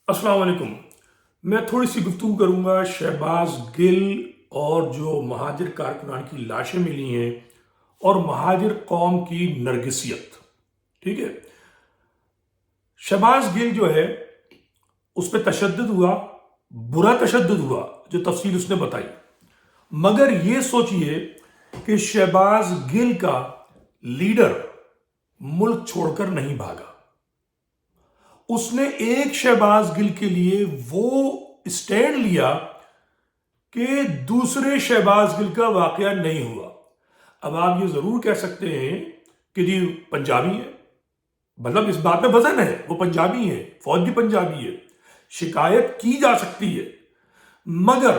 अस्सलाम वालेकुम। मैं थोड़ी सी गुफ्तगू करूंगा शहबाज गिल और जो महाजिर कारकुनान की लाशें मिली हैं और महाजिर कौम की नरगिसियत। ठीक है। शहबाज गिल जो है उस पर तशद्दुद हुआ, बुरा तशद्दुद हुआ जो तफसील उसने बताई। मगर ये सोचिए कि शहबाज गिल का लीडर मुल्क छोड़कर नहीं भागा। उसने एक शहबाज गिल के लिए वो स्टैंड लिया कि दूसरे शहबाज गिल का वाकया नहीं हुआ। अब आप ये जरूर कह सकते हैं कि जी पंजाबी है, मतलब इस बात में वजन है, वो पंजाबी है, फौज भी पंजाबी है, शिकायत की जा सकती है, मगर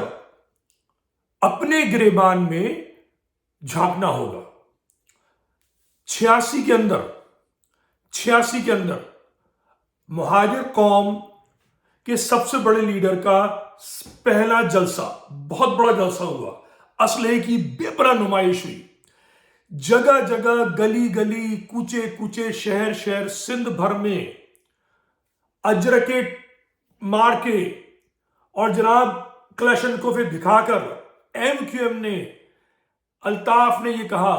अपने गिरेबान में झांकना होगा। 86 के अंदर मुहाजिर कौम के सबसे बड़े लीडर का पहला जलसा, बहुत बड़ा जलसा हुआ। असलहे की बेपरा नुमाइश हुई, जगह जगह, गली गली, कूचे कूचे, शहर शहर, सिंध भर में अजरके मार के और जनाब क्लैशनकोफ दिखाकर एमक्यूएम ने, अल्ताफ ने ये कहा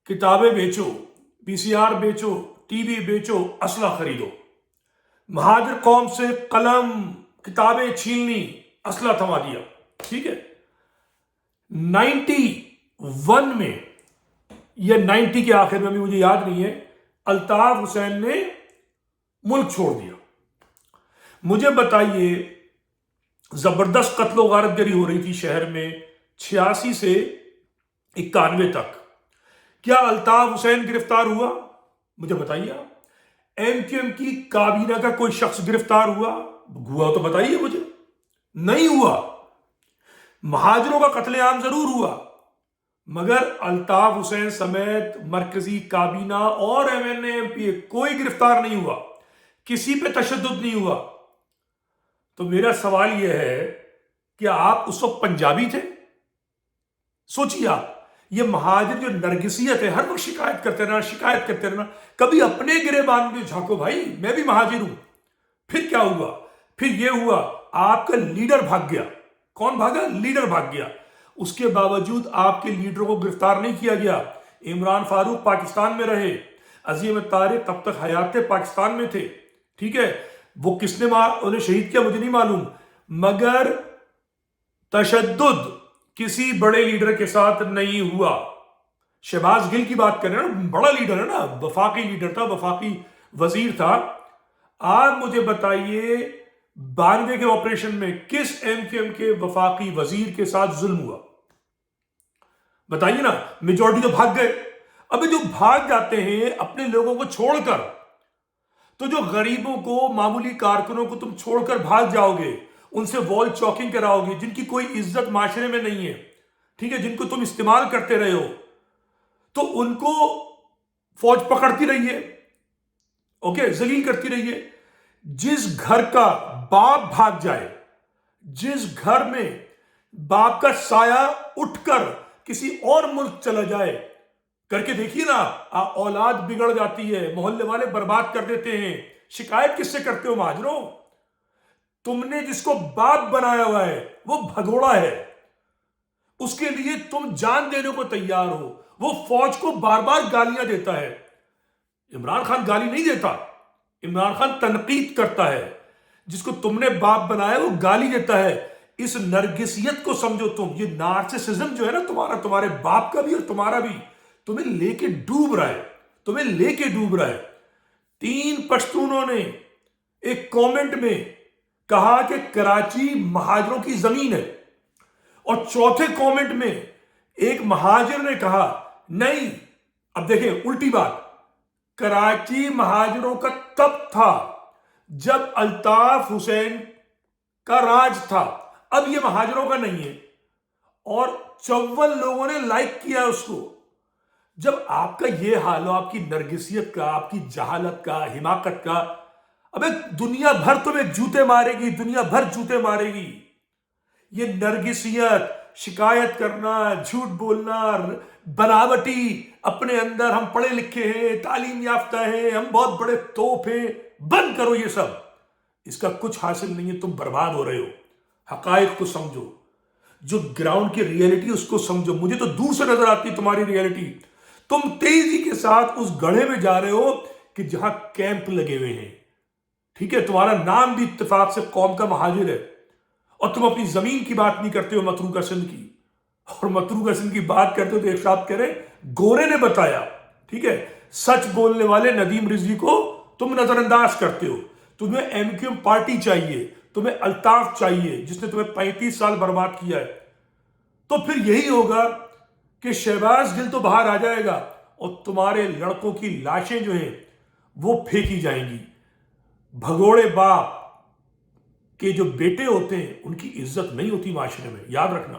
किताबें बेचो, पीसीआर बेचो, टीवी बेचो, असला खरीदो। महाजिर कौम से कलम, किताबें छीन ली, असला थमा दिया। ठीक है। 91 में या 90 के आखिर में, भी मुझे याद नहीं है, अल्ताफ हुसैन ने मुल्क छोड़ दिया। मुझे बताइए, जबरदस्त कत्लो गारतगरी हो रही थी शहर में 86 से 91 तक। क्या अल्ताफ हुसैन गिरफ्तार हुआ? मुझे बताइए आप। एमक्यूएम की काबीना का कोई शख्स गिरफ्तार हुआ तो बताइए मुझे। नहीं हुआ। महाजिरों का कत्लेआम जरूर हुआ, मगर अल्ताफ हुसैन समेत मरकजी काबीना और एमएनए एमपीए कोई गिरफ्तार नहीं हुआ, किसी पे तशद्दुद नहीं हुआ। तो मेरा सवाल यह है कि आप उस वक्त पंजाबी थे? सोचिए आप, ये महाजिर जो नरगिसियत है, हर वक्त शिकायत करते रहना। कभी अपने गिरेबान में झांको भाई, मैं भी महाजिर हूं। फिर क्या हुआ? फिर ये हुआ, आपका लीडर भाग गया। कौन भागा? लीडर भाग गया। उसके बावजूद आपके लीडरों को गिरफ्तार नहीं किया गया। इमरान फारूक पाकिस्तान में रहे, अजीम तारिक तब तक हयात पाकिस्तान में थे। ठीक है। वो किसने उन्हें शहीद किया मुझे नहीं मालूम, मगर तशद्दुद किसी बड़े लीडर के साथ नहीं हुआ। शहबाज गिल की बात करें ना, बड़ा लीडर है ना, वफाकी लीडर था, वफाकी वजीर था। आप मुझे बताइए 92 के ऑपरेशन में किस एमक्यूएम के वफाकी वजीर के साथ जुल्म हुआ? बताइए ना। मेजॉरिटी तो भाग गए। अबे जो भाग जाते हैं अपने लोगों को छोड़कर, तो जो गरीबों को, मामूली कारकुनों को तुम छोड़कर भाग जाओगे, उनसे वॉल चॉकिंग कराओगे, जिनकी कोई इज्जत माशरे में नहीं है, ठीक है, जिनको तुम इस्तेमाल करते रहे हो, तो उनको फौज पकड़ती रही है, ओके, जलील करती रही है। जिस घर का बाप भाग जाए, जिस घर में बाप का साया उठकर किसी और मुल्क चला जाए, करके देखिए ना, औलाद बिगड़ जाती है, मोहल्ले वाले बर्बाद कर देते हैं। शिकायत किससे करते हो महाजरों? तुमने जिसको बाप बनाया हुआ है वो भगोड़ा है, उसके लिए तुम जान देने को तैयार हो। वो फौज को बार बार गालियां देता है। इमरान खान गाली नहीं देता, इमरान खान तनकीद करता है। जिसको तुमने बाप बनाया वो गाली देता है। इस नरगिसियत को समझो तुम। ये नार्सिसिज्म जो है ना तुम्हारा, तुम्हारे बाप का भी और तुम्हारा भी, तुम्हें लेके डूब रहा है, तुम्हें लेके डूब रहा है। 3 पश्तूनों ने एक कमेंट में कहा कि कराची महाजिरों की जमीन है, और चौथे कमेंट में एक महाजिर ने कहा नहीं। अब देखें उल्टी बात, कराची महाजिरों का तब था जब अल्ताफ हुसैन का राज था, अब ये महाजिरों का नहीं है। और 54 लोगों ने लाइक किया उसको। जब आपका ये हाल हो, आपकी नरगिसियत का, आपकी जहालत का, हिमाकत का, अबे दुनिया भर तुम्हें जूते मारेगी, दुनिया भर जूते मारेगी। ये नरगिसियत, शिकायत करना, झूठ बोलना, बनावटी, अपने अंदर हम पढ़े लिखे हैं, तालीम याफ्ता हैं, हम बहुत बड़े तोप हैं, बंद करो ये सब। اس کا کچھ حاصل نہیں ہے، تم برباد ہو رہے ہو۔ حقائق کو سمجھو، جو گراؤنڈ کی ریئلٹی اس کو سمجھو۔ مجھے تو دور سے نظر آتی ہے تمہاری ریئلٹی، تم تیزی کے ساتھ اس گڑھے میں جا رہے ہو کہ جہاں کیمپ لگے ہوئے ہیں، ٹھیک ہے؟ تمہارا نام بھی اتفاق سے قوم کا مہاجر ہے، اور تم اپنی زمین کی بات نہیں کرتے ہو، متروکہ سندھ کی، اور متروکہ سندھ کی بات کرتے ہو تو ایک صاحب کہہ رہے گورے نے بتایا، ٹھیک ہے؟ سچ بولنے والے ندیم رضوی کو تم نظر انداز کرتے ہو۔ تمہیں ایم کیو ایم پارٹی چاہیے، تمہیں الطاف چاہیے جس نے تمہیں 35 سال برباد کیا ہے، تو پھر یہی ہوگا کہ شہباز گل تو باہر آ جائے گا اور تمہارے لڑکوں کی لاشیں جو ہیں وہ پھینکی جائیں گی۔ بھگوڑے باپ کے جو بیٹے ہوتے ہیں ان کی عزت نہیں ہوتی معاشرے میں، یاد رکھنا۔